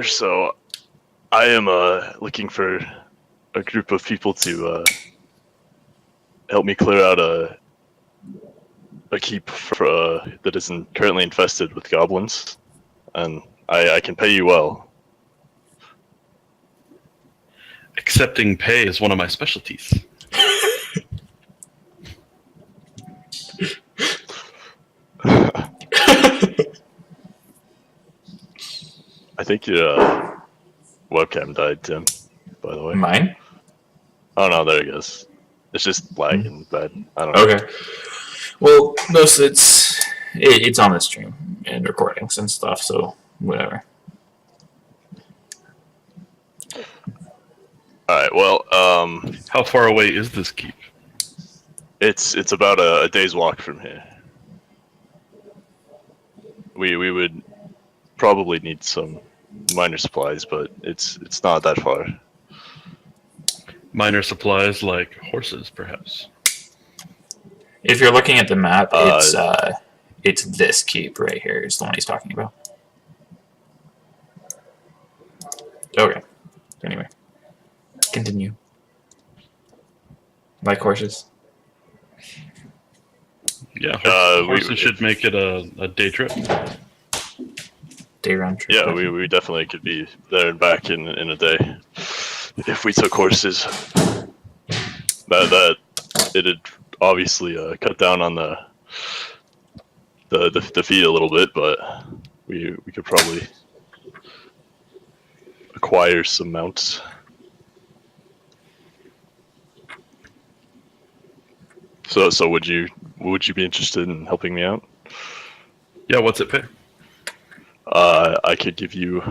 So, I am looking for a group of people to help me clear out a keep that isn't currently infested with goblins, and I can pay you well. Accepting pay is one of my specialties. I think your webcam died, Tim, by the way. Mine? Oh no, there it goes. It's just lagging bad. I don't know. Okay. Well, it's on the stream and recordings and stuff, so whatever. Alright, well, How far away is this keep? it's about a day's walk from here. We would probably need some minor supplies, but it's not that far. Minor supplies like horses, perhaps. If you're looking at the map, it's this keep right here is the one he's talking about. Okay. Anyway. Continue. Like horses. Yeah, horses should make it a day trip. Day round trip. Yeah, we definitely could be there and back in a day if we took horses. That it'd obviously cut down on the fee a little bit, but we could probably acquire some mounts. So would you be interested in helping me out? Yeah, what's it pay? I could give you,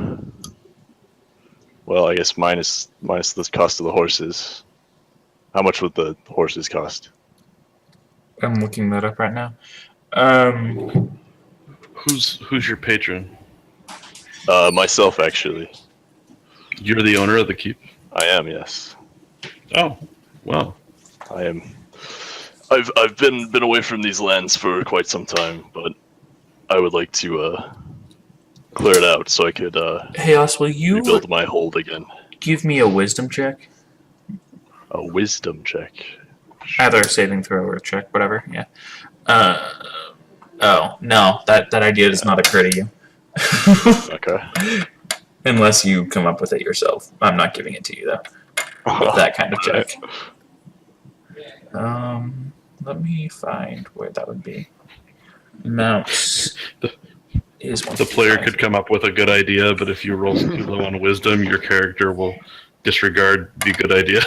well, I guess minus the cost of the horses. How much would the horses cost? I'm looking that up right now. Who's your patron? Myself, actually. You're the owner of the keep? I am, yes. Oh, wow. I am. I've been away from these lands for quite some time, but I would like to clear it out so I could Hey, Os, will you rebuild my hold again. give me a wisdom check? A wisdom check. Either a saving throw or a check, whatever. Yeah. Oh no, that idea does not occur to you. Okay. Unless you come up with it yourself. I'm not giving it to you though. With that kind of check. Let me find where that would be. Mounts is The player could come up with a good idea, but if you roll too low on wisdom, your character will disregard the good idea.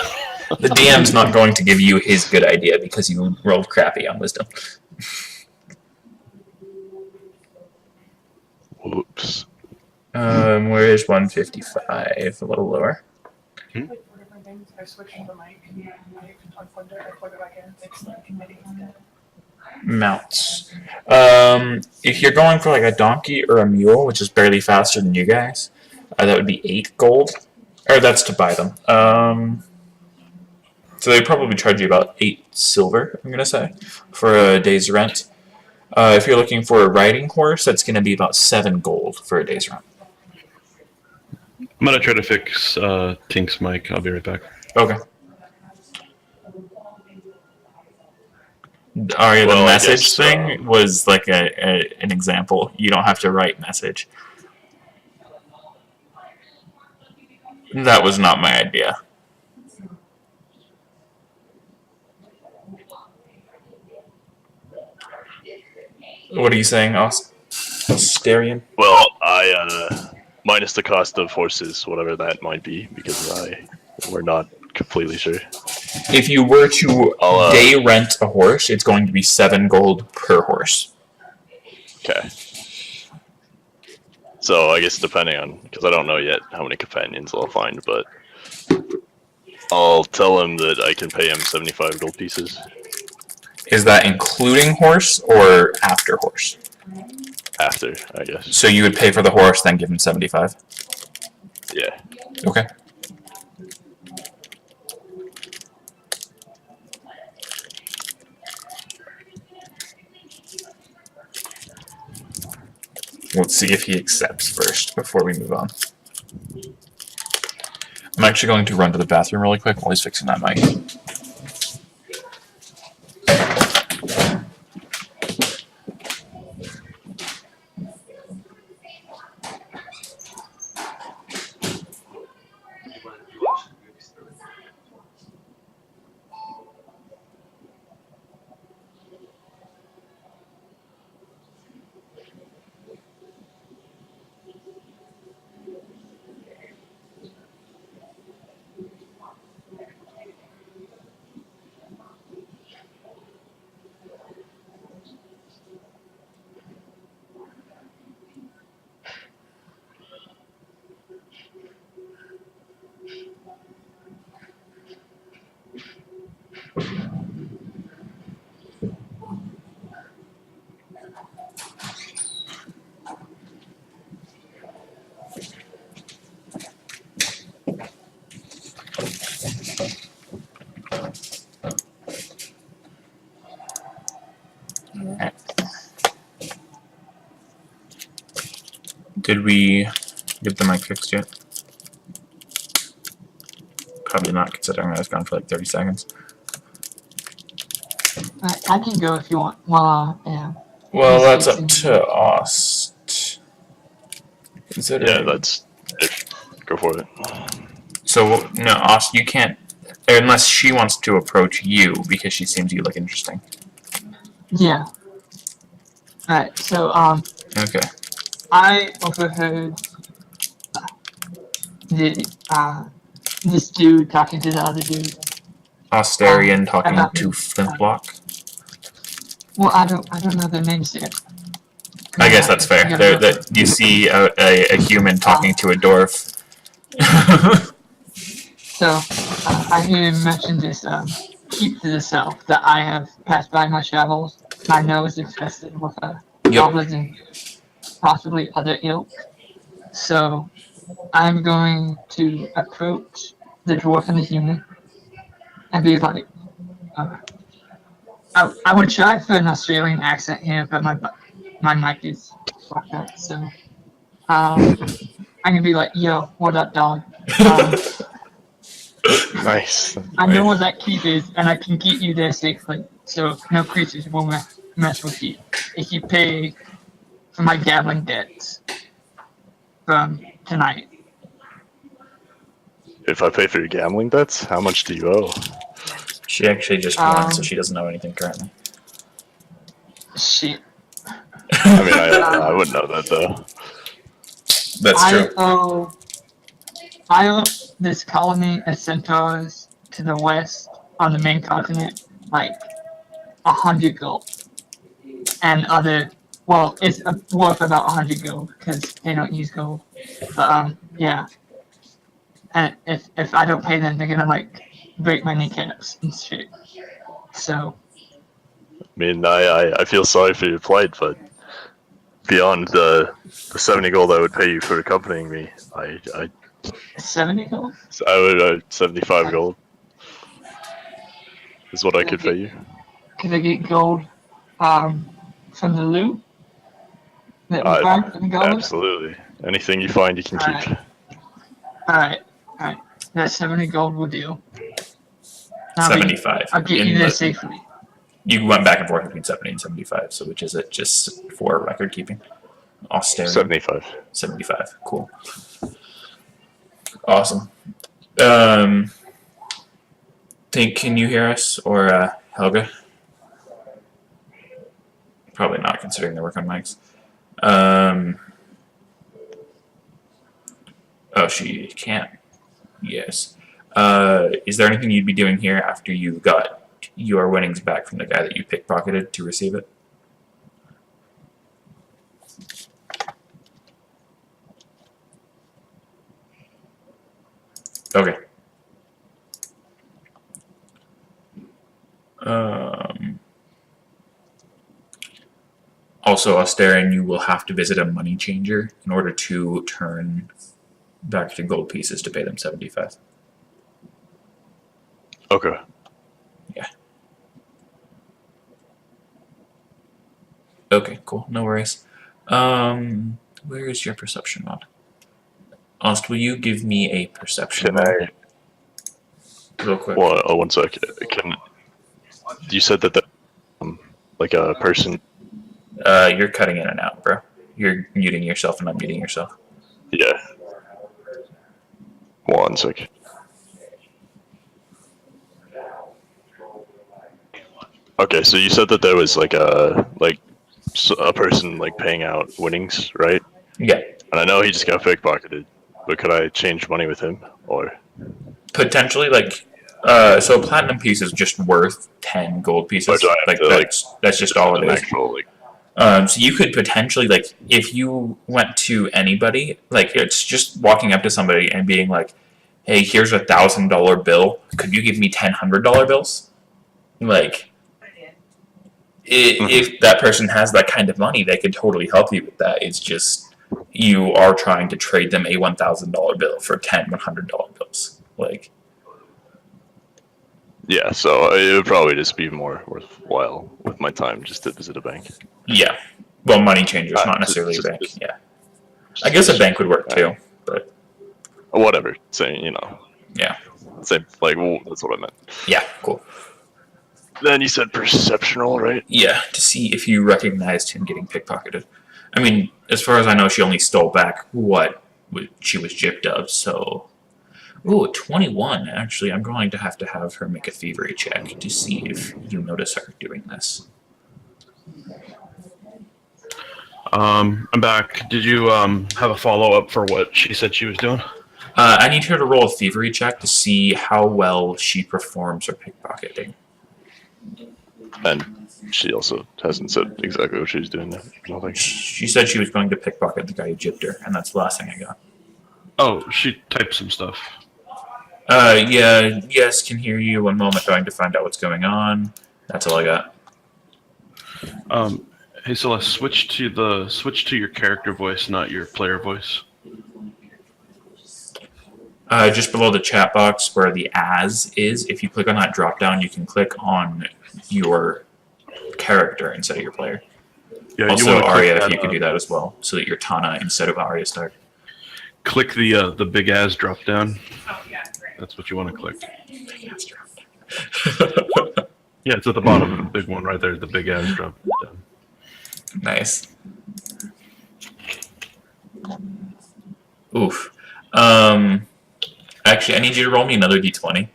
The DM's not going to give you his good idea because you rolled crappy on wisdom. Whoops. Where is 155? A little lower. Mounts. If you're going for like a donkey or a mule, which is barely faster than you guys, that would be 8 gold. Or that's to buy them. So they'd probably charge you about 8 silver, I'm going to say, for a day's rent. If you're looking for a riding horse, that's going to be about 7 gold for a day's rent. I'm going to try to fix Tink's mic. I'll be right back. Okay. The message thing was like an example. You don't have to write message. That was not my idea. What are you saying, Ostarion? Well, I minus the cost of horses, whatever that might be, because we're not completely sure. If you were to day rent a horse, it's going to be 7 gold per horse. Okay. So I guess depending on, because I don't know yet how many companions I'll find, but I'll tell him that I can pay him 75 gold pieces. Is that including horse or after horse? After, I guess. So you would pay for the horse, then give him 75? Yeah. Okay. Let's see if he accepts first before we move on. I'm actually going to run to the bathroom really quick while he's fixing that mic. Alright. Did we get the mic fixed yet? Probably not, considering I was gone for like 30 seconds. I can go if you want. Well, yeah. Well, that's up to Ost. Yeah, that's go for it. So no, Ost, you can't, unless she wants to approach you because she seems you look interesting. Yeah. Alright, so, Okay. I overheard this dude talking to the other dude. Ostarion talking about to me. Flintlocke. Well, I don't know their names yet. I guess that's fair. You see a human talking to a dwarf. So, I hear him mention this, keep to the south that I have passed by my travels. My nose infested with, goblins and possibly other ilk. So, I'm going to approach the dwarf and the human and be like, I would try for an Australian accent here, but my mic is fucked up, so I'm gonna be like, yo, what up, dog? Nice. I know where that keep is, and I can get you there safely, so no creatures will mess with you if you pay for my gambling debts from tonight. If I pay for your gambling debts, how much do you owe? She actually just won, so she doesn't know anything currently. Shit. I mean, I wouldn't know that though. That's true. I owe this colony of centaurs to the west on the main continent like 100 gold, and well, it's worth about 100 gold because they don't use gold. But yeah, and if I don't pay them, they're gonna like break my kneecaps and shit. So. I mean, I feel sorry for your plight, but beyond the 70 gold I would pay you for accompanying me, I 70 gold? I would 75 gold is what I could pay you. Could I get gold from the loot that we find in the goblin? Absolutely. Anything you find, you can keep. Alright. That 70 gold will do. 75. I'll get you there safely. You went back and forth between 70 and 75, so which is it just for record keeping? Ostarion. 75. 75. Cool. Awesome. Can you hear us, or Helga? Probably not, considering they work on mics. Oh, she can't. Yes. Is there anything you'd be doing here after you got your winnings back from the guy that you pickpocketed to receive it? Okay. Also, Ostarion, you will have to visit a money changer in order to turn back to gold pieces to pay them 75. Okay. Yeah. Okay, cool. No worries. Where is your perception mod? Ost, will you give me a perception Can roll? I? Real quick. Well, oh, 1 sec. You said that like a person. You're cutting in and out, bro. You're muting yourself and unmuting yourself. Yeah. 1 sec. Okay, so you said that there was like a person like paying out winnings, right? Yeah. And I know he just got pickpocketed, but could I change money with him, or? Potentially, like, so a platinum piece is just worth 10 gold pieces. Or do I have Like, to, that's just all it an is. actual, like, So you could potentially, like, if you went to anybody, like, it's just walking up to somebody and being like, hey, here's $1,000 bill. Could you give me $100 bills? Like, if that person has that kind of money, they could totally help you with that. It's just you are trying to trade them a $1,000 bill for 10 $100 bills. Like, yeah, so it would probably just be more worthwhile with my time just to visit a bank. yeah. Well, money changers, not necessarily a bank. Yeah. I guess a bank would work too, but Whatever, saying, yeah. same, like, well, that's what I meant. Yeah, cool. Then you said perceptional, right? Yeah, to see if you recognized him getting pickpocketed. I mean, as far as I know, she only stole back what she was gypped of, so... Ooh, 21, actually. I'm going to have her make a thievery check to see if you notice her doing this. I'm back. Did you have a follow-up for what she said she was doing? I need her to roll a thievery check to see how well she performs her pickpocketing. And she also hasn't said exactly what she was doing there. Nothing. She said she was going to pickpocket the guy who gypped her, and that's the last thing I got. Oh, she typed some stuff. Yeah, yes, can hear you. 1 moment, going to find out what's going on. That's all I got. Hey Celeste, switch to your character voice, not your player voice. Just below the chat box where the as is, if you click on that drop down, you can click on your character instead of your player. Yeah, Also, you Arya, that, if you could do that as well, so that you're Tana instead of Arya Stark. Click the big ass drop down. That's what you want to click. Yeah, it's at the bottom, the big one right there, the big ass drop down. Nice. Oof. Actually, I need you to roll me another d20.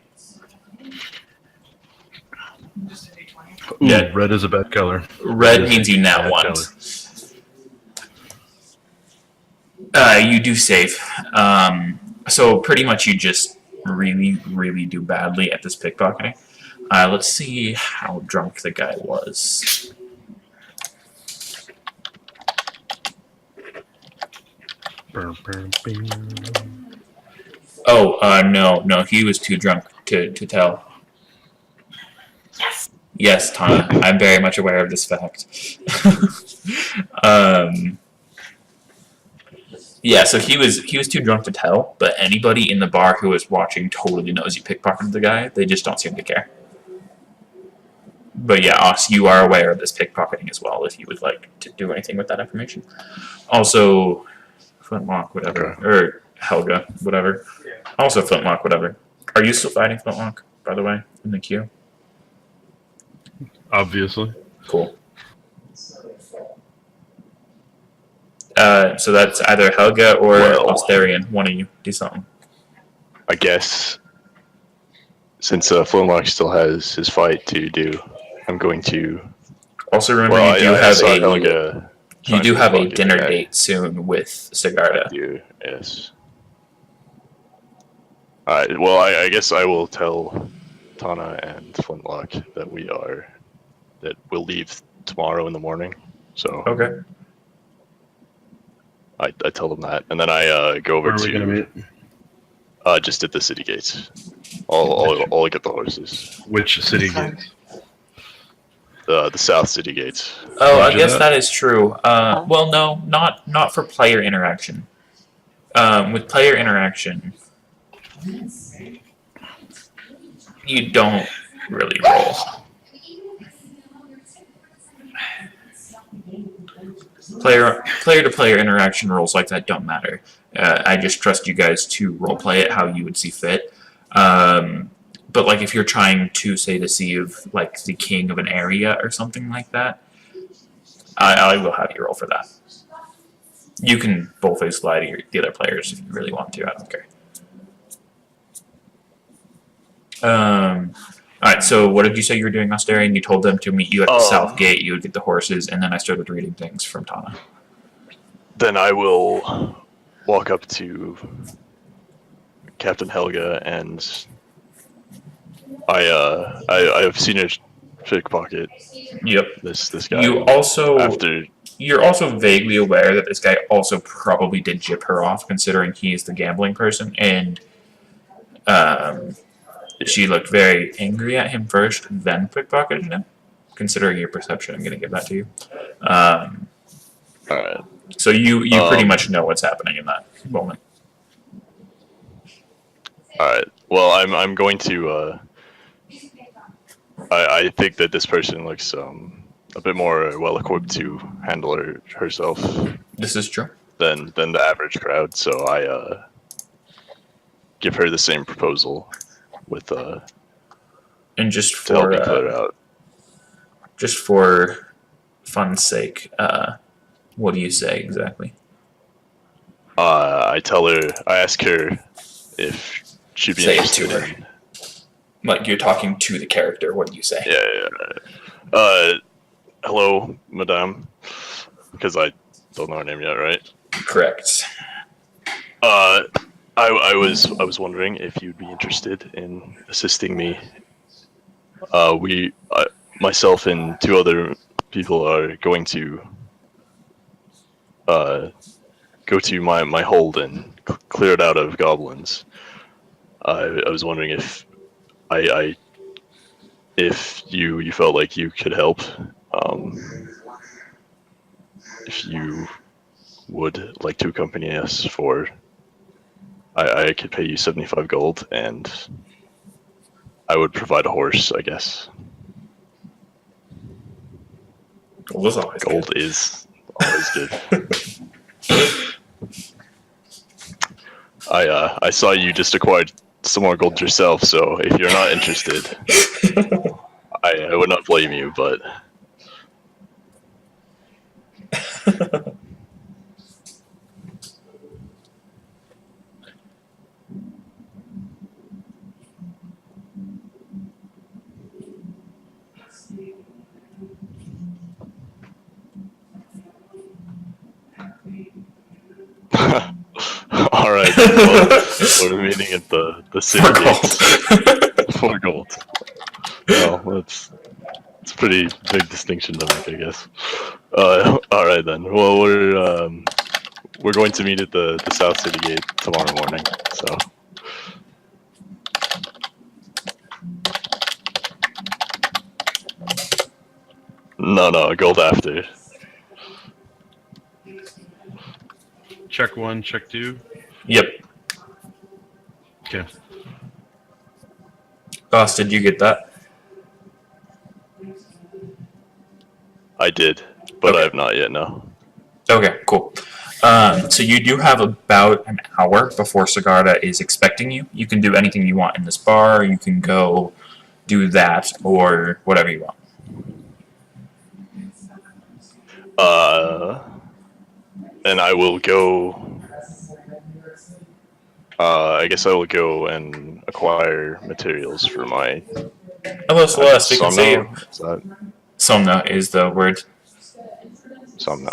Ooh, Yeah. red is a bad color. Red means you nat bad once. You do save. So pretty much you just really, really do badly at this pickpocketing. Let's see how drunk the guy was. Oh, no, he was too drunk to tell. Yes, Tana, I'm very much aware of this fact. Yeah, so he was too drunk to tell, but anybody in the bar who was watching totally knows you pickpocketed the guy. They just don't seem to care. But yeah, Os, you are aware of this pickpocketing as well, if you would like to do anything with that information. Also, Flintlocke, whatever, or Helga, whatever. Also Flintlocke, whatever. Are you still fighting Flintlocke, by the way, in the queue? Obviously. Cool. So that's either Helga or Ostarion. One of you. Do something. I guess since Flintlocke still has his fight to do, I'm going to. Also remember, you do have a dinner date soon with Sigarda. Yes. Alright, well, I guess I will tell Tana and Flintlocke that we'll leave tomorrow in the morning. So Okay. I tell them that, and then I go over Where are we gonna meet? just at the city gates. I'll get the horses. Which city gates? The south city gates. Oh, I guess that is true. Well, no, not for player interaction. With player interaction, you don't really roll. Player to player interaction rules like that don't matter. I just trust you guys to roleplay it how you would see fit. But like if you're trying to say deceive like the king of an area or something like that, I will have you roll for that. You can boldface lie to the other players if you really want to. I don't care. Alright, so what did you say you were doing, Ostarion? You told them to meet you at the south gate, you would get the horses, and then I started reading things from Tana. Then I will walk up to Captain Helga, and I've seen her pickpocket. Yep. This guy. You're also vaguely aware that this guy also probably did jip her off, considering he's the gambling person, and she looked very angry at him first, then pickpocketed him. Considering your perception, I'm going to give that to you. Alright. So you pretty much know what's happening in that moment. Alright. Well, I'm going to. I think that this person looks a bit more well equipped to handle herself. This is true. Than the average crowd. So I give her the same proposal with and just to help for me clear out. Just for fun's sake, what do you say exactly? I ask her if she'd be Say it interested to her. Like you're talking to the character. What do you say? Yeah. Hello, madame. Because I don't know her name yet, right? Correct. I was wondering if you'd be interested in assisting me. Myself and two other people are going to go to my hold and clear it out of goblins. I was wondering if you felt like you could help. If you would like to accompany us for, I could pay you 75 gold, and I would provide a horse, I guess. Gold is always good. I saw you just acquired some more gold yourself, so if you're not interested, I would not blame you, but... All right. Well, we're meeting at the city gates. 4 gold. Well, that's a pretty big distinction to make, I guess. All right then. Well, we're going to meet at the South City Gate tomorrow morning. So. No, gold after. Check 1, check 2. Yep. Okay. Boss, did you get that? I did, but Okay. I have not yet, no. Okay, cool. So you do have about an hour before Sigarda is expecting you. You can do anything you want in this bar. You can go do that or whatever you want. And I will go. I guess I will go and acquire materials for my. Hello, Celeste. We can see you. Is that Somna is the word. something?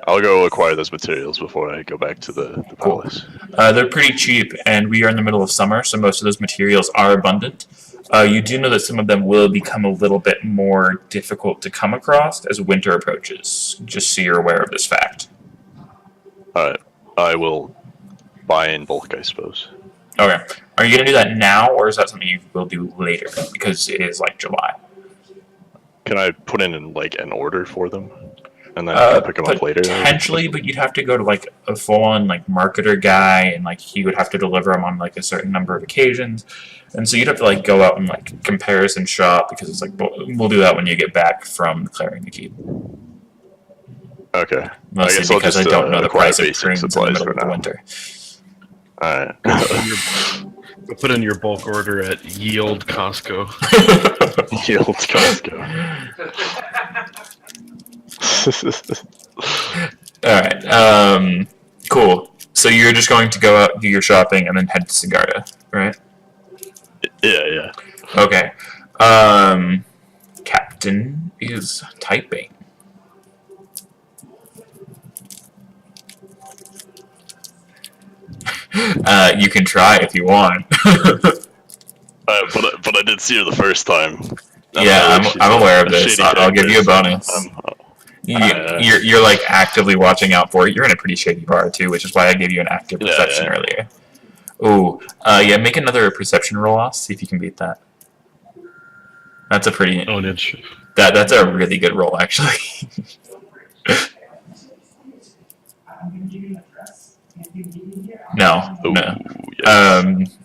I'll go acquire those materials before I go back to the palace. They're pretty cheap, and we are in the middle of summer, so most of those materials are abundant. You do know that some of them will become a little bit more difficult to come across as winter approaches, just so you're aware of this fact. Alright, I will buy in bulk, I suppose. Okay. Are you going to do that now, or is that something you will do later? Because it is like July. Can I put in like an order for them, and then I'll pick them up later? Potentially, but you'd have to go to like a full-on like marketer guy, and like he would have to deliver them on like a certain number of occasions, and so you'd have to like go out and like comparison shop because it's like we'll do that when you get back from clearing the keep. Okay. Mostly guess I'll because just, I don't know the acquire price of basic prunes in the supplies middle for of the now. winter. Alright. Put in your bulk order at Yield Costco. Yield Costco. Alright, cool. So you're just going to go out, do your shopping, and then head to Sigarda, right? Yeah. Okay. Captain is typing. You can try if you want. But I did see her the first time. Yeah, I'm aware of this. I'll give you a bonus. I'm, You're like actively watching out for it. You're in a pretty shady bar too, which is why I gave you an active perception earlier. Ooh, yeah. Make another perception roll, off. See if you can beat that. That's a pretty. Oh, niche. That's a really good roll, actually. No. ooh, yes.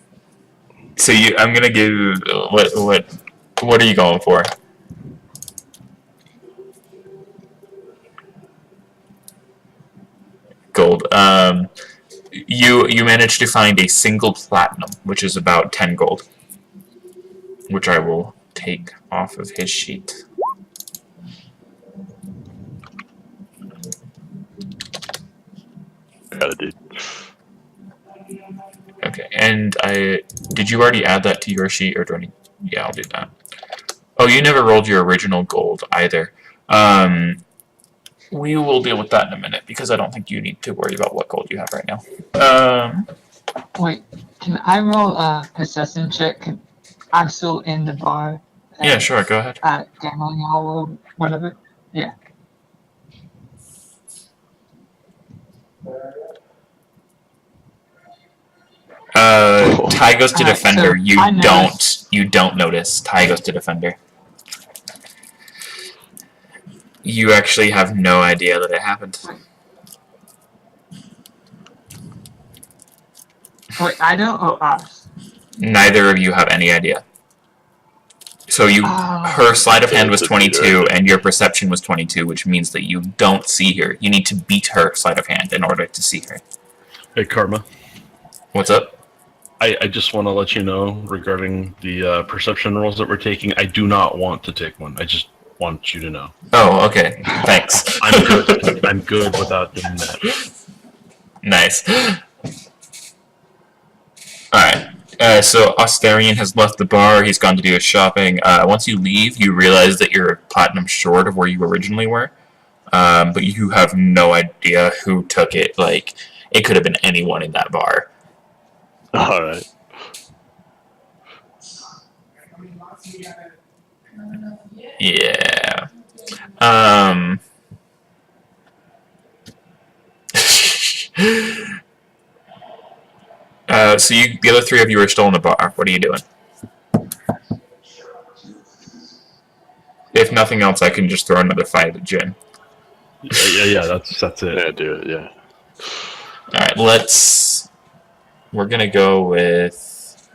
So I'm gonna give what are you going for? Gold. You managed to find a single platinum, which is about 10 gold, which I will take off of his sheet. Got it, dude. Okay, and did you already add that to your sheet, or do I need? Yeah, I'll do that. Oh, you never rolled your original gold either. We will deal with that in a minute, because I don't think you need to worry about what gold you have right now. Wait, can I roll a perception check? I'm still in the bar. Yeah, sure, go ahead. Gambling or whatever. Yeah. Ty goes to Defender. So You don't notice. Ty goes to Defender. You actually have no idea that it happened. Wait, I don't or us? Neither of you have any idea. So her sleight of hand was 22, and your perception was 22, which means that you don't see her. You need to beat her sleight of hand in order to see her. Hey, Karma. What's up? I just want to let you know regarding the perception rolls that we're taking. I do not want to take one. I just want you to know. Oh, okay. Thanks. I'm good. I'm good without doing that. Nice. Alright. So Ostarion has left the bar. He's gone to do his shopping. Once you leave, you realize that you're platinum short of where you originally were. But you have no idea who took it. Like, it could have been anyone in that bar. Alright. Yeah. So the other three of you are still in the bar. What are you doing? If nothing else, I can just throw another fight at the gym. Yeah. That's it. Yeah, do it. Yeah. Alright, we're gonna go with...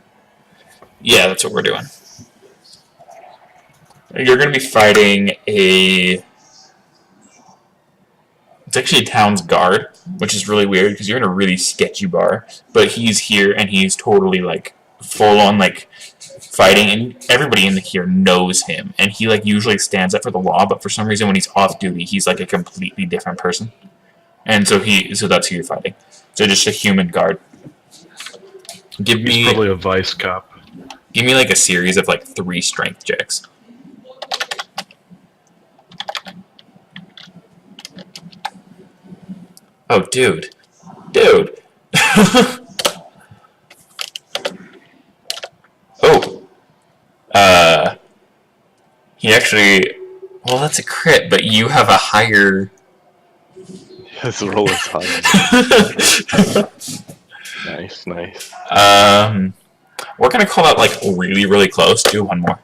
Yeah, that's what we're doing. You're gonna be fighting It's actually a town's guard, which is really weird, because you're in a really sketchy bar. But he's here, and he's totally, like, full-on, like, fighting, and everybody in here knows him. And he, like, usually stands up for the law, but for some reason when he's off-duty, he's, like, a completely different person. And so that's who you're fighting. So just a human guard. He's probably a vice cop. Give me, like, a series of, like, 3 strength checks. Oh, dude. Dude! Oh! He actually... Well, that's a crit, but you have a higher... His roll is high. Nice. We're gonna call that, like, really, really close. Do one more.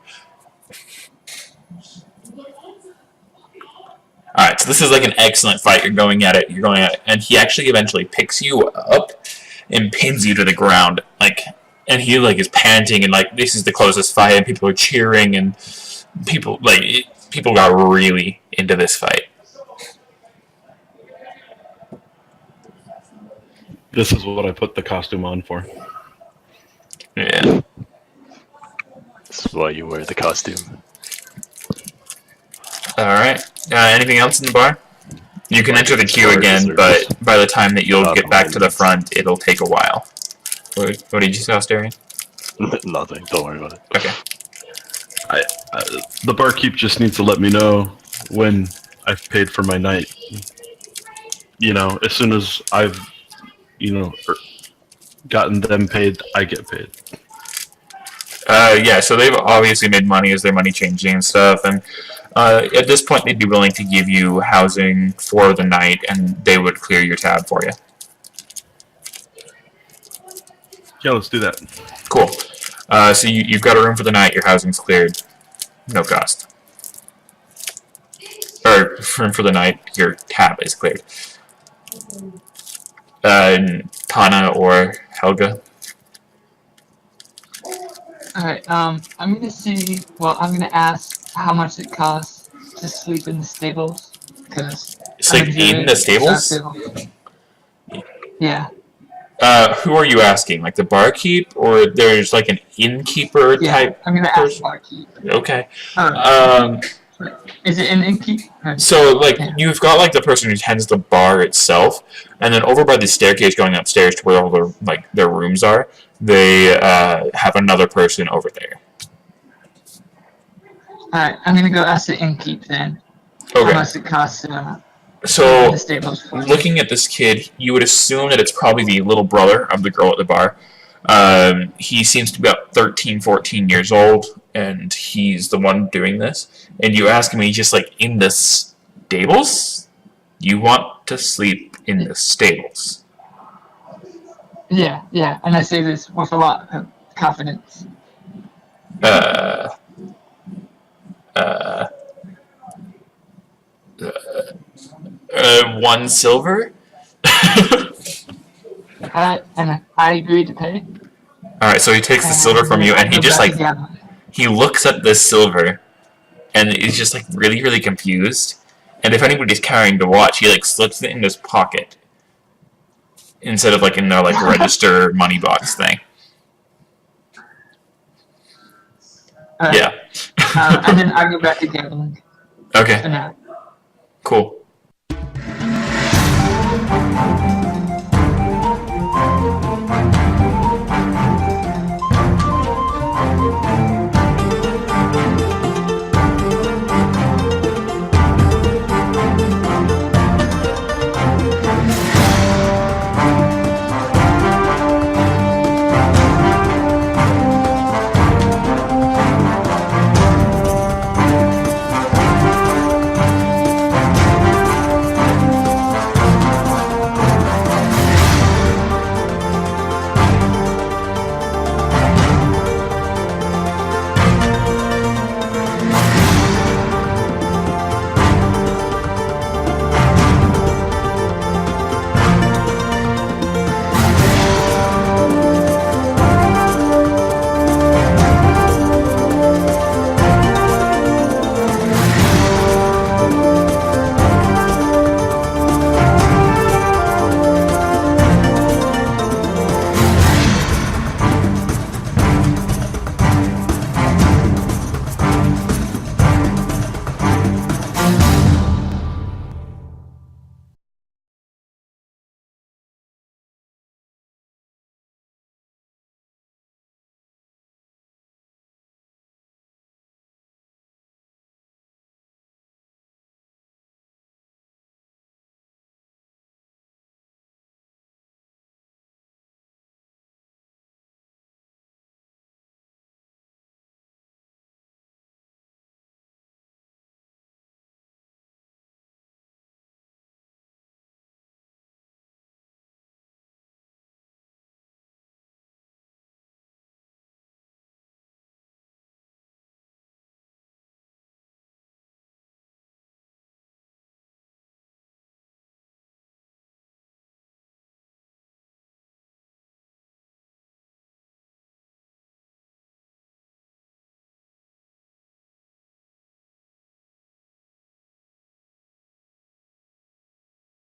Alright, so this is like an excellent fight. You're going at it, and he actually eventually picks you up and pins you to the ground. Like, and he, like, is panting, and, like, this is the closest fight, and people are cheering, and people got really into this fight. This is what I put the costume on for. Yeah. This is why you wear the costume. Alright. Anything else in the bar? You can enter the queue Bar again, desserts. but by the time that you'll Not get back to the moments. front, it'll take a while. What did you say, Ostarion? Nothing. Don't worry about it. Okay. The barkeep just needs to let me know when I've paid for my night. You know, as soon as I've, gotten them paid, I get paid. Yeah, so they've obviously made money as their money changing and stuff, and at this point they'd be willing to give you housing for the night, and they would clear your tab for you. Yeah, let's do that. Cool. So you've got a room for the night, your housing's cleared, no cost. Or, room for the night, your tab is cleared. Tana or Helga? Alright, I'm gonna see, well, I'm gonna ask how much it costs to sleep in the stables, because... Sleep in the stables? Yeah. Who are you asking? Like the barkeep, or there's like an innkeeper Yeah, type? I'm gonna ask person? barkeep. Okay. Is it an innkeep? So, like, Yeah. you've got, like, the person who tends the bar itself, and then over by the staircase going upstairs to where all their, like, their rooms are, they, have another person over there. Alright, I'm gonna go ask the innkeep then. How Okay. much it costs to in So, the stables. looking at this kid, you would assume that it's probably the little brother of the girl at the bar. He seems to be about 13, 14 years old, and he's the one doing this. And you ask him, he's just like, in the stables? You want to sleep in the stables? Yeah, and I say this with a lot of confidence. 1 silver? And I agree to pay. Alright, so he takes the silver from you, and he just, like, he looks at this silver, and he's just, like, really, really confused. And if anybody's carrying the watch, he, like, slips it in his pocket. Instead of, like, in their, like, register money box thing. Yeah. And then I go back to gambling for Okay, now. cool.